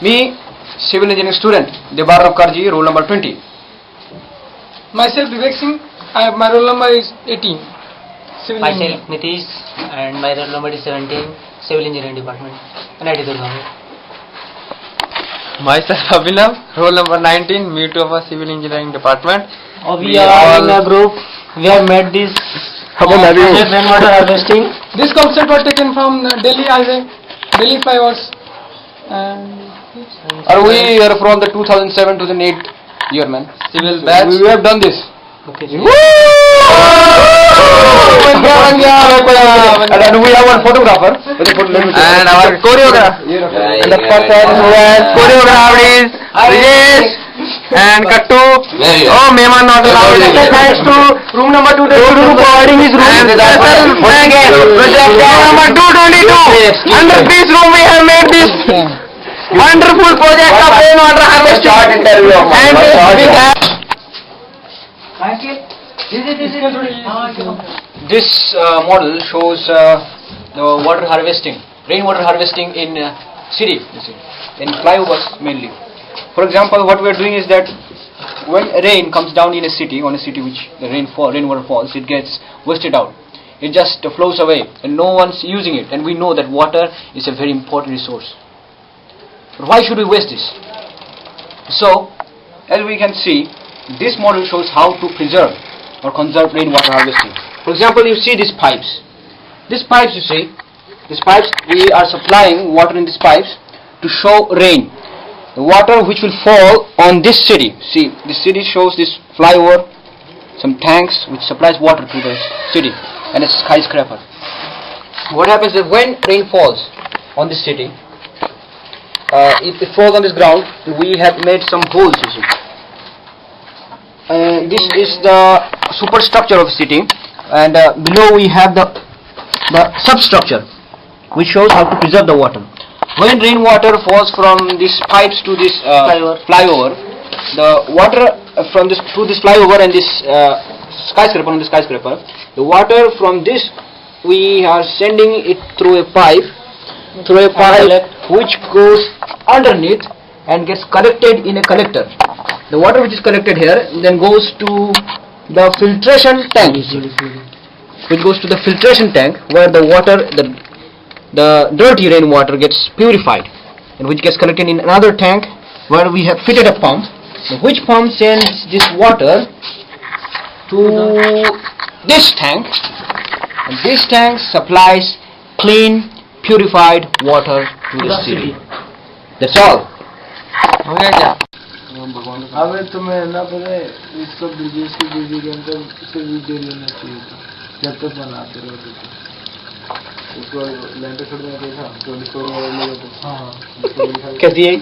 Me, civil engineering student, Debar of Karji, roll number 20. Myself Vivek Singh, my roll number is 18. Civil Myself engineering. Nitish and my roll number is 17, Civil Engineering Department, NIT Durgam. Myself Abhinav, roll number 19, me too of a civil engineering department. We are in a group. We have made this project rainwater harvesting. This concept was taken from Delhi Highway, Delhi flyovers. Are we are from the 2007-2008 year, man? Civil batch. We have done this. Okay. And we have one photographer. And our choreographer. And the person who has Choreographed is Rajesh and Kattu. Oh, Mehman not allowed. Thanks to room number 222 for providing his room. And special thanks project number 222. Under this room we have made this wonderful project of rainwater harvesting. And we have this model shows the water harvesting, rainwater harvesting in city, in flyovers mainly. For example, what we are doing is that when rain comes down in a city, on a city which the rainwater falls, it gets wasted out. It just flows away and no one's using it, and we know that water is a very important resource. But why should we waste this? So, as we can see, this model shows how to preserve or conserve rainwater harvesting. For example, you see these pipes. These pipes, you see, these pipes, we are supplying water in these pipes to show rain. The water which will fall on this city. See, this city shows this flyover, some tanks which supplies water to the city, and a skyscraper. What happens is when rain falls on this city, it falls on this ground, we have made some holes, you see. This is the superstructure of the city, and below we have the substructure, which shows how to preserve the water. When rainwater falls from these pipes to this flyover, the water from this through this flyover and this skyscraper, the water from this we are sending it through a pipe, which goes underneath and gets collected in a collector. The water which is collected here then goes to the filtration tank, which goes to the filtration tank where the water, the dirty rainwater gets purified, and which gets collected in another tank where we have fitted a pump, which pump sends this water to this tank, and this tank supplies clean, purified water to the city. That's all. अबे तुम्हें ना पता है इसको ब्रिजेश की बीवी के अंदर से वीडियो लेना चाहिए था जब तक बनाते रहो उसको लेंटर छोड़ देना चाहिए था तो स्टोरी वाले लोग हाँ कैसी है?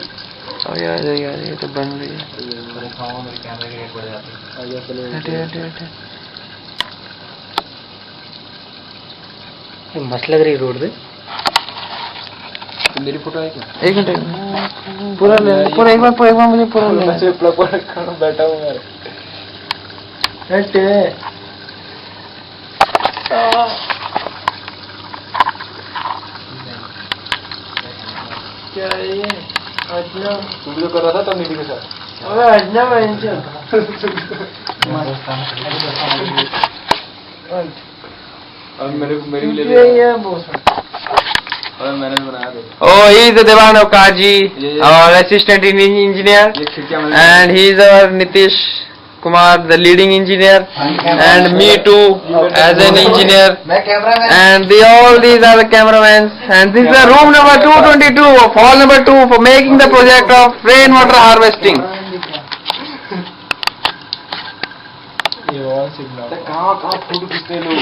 यार ये तो बन रही है। मस्त लग रही रोड पे। मेरी फोटो है क्या? एक मिनट पूरा एक बार मुझे पूरा ले। मैं सिर्फ प्लग पर बैठा हूँ यार हटे क्या है ये अजना तुम जो कर रहा था तब निधि के साथ। अबे अजना मैं और मेरी भी ले ये बहुत और मैंने बनाया था। Oh, he is the Devan of Kaji, our assistant engineer, ये खिड़कियाँ मैंने and he is our Nitish Kumar, the leading engineer, and me too as an engineer, and all these are the cameramen, and this is the room number 222 of hall number 2 for making the project of rainwater harvesting. ये और signal कहाँ photo खींचते लोग?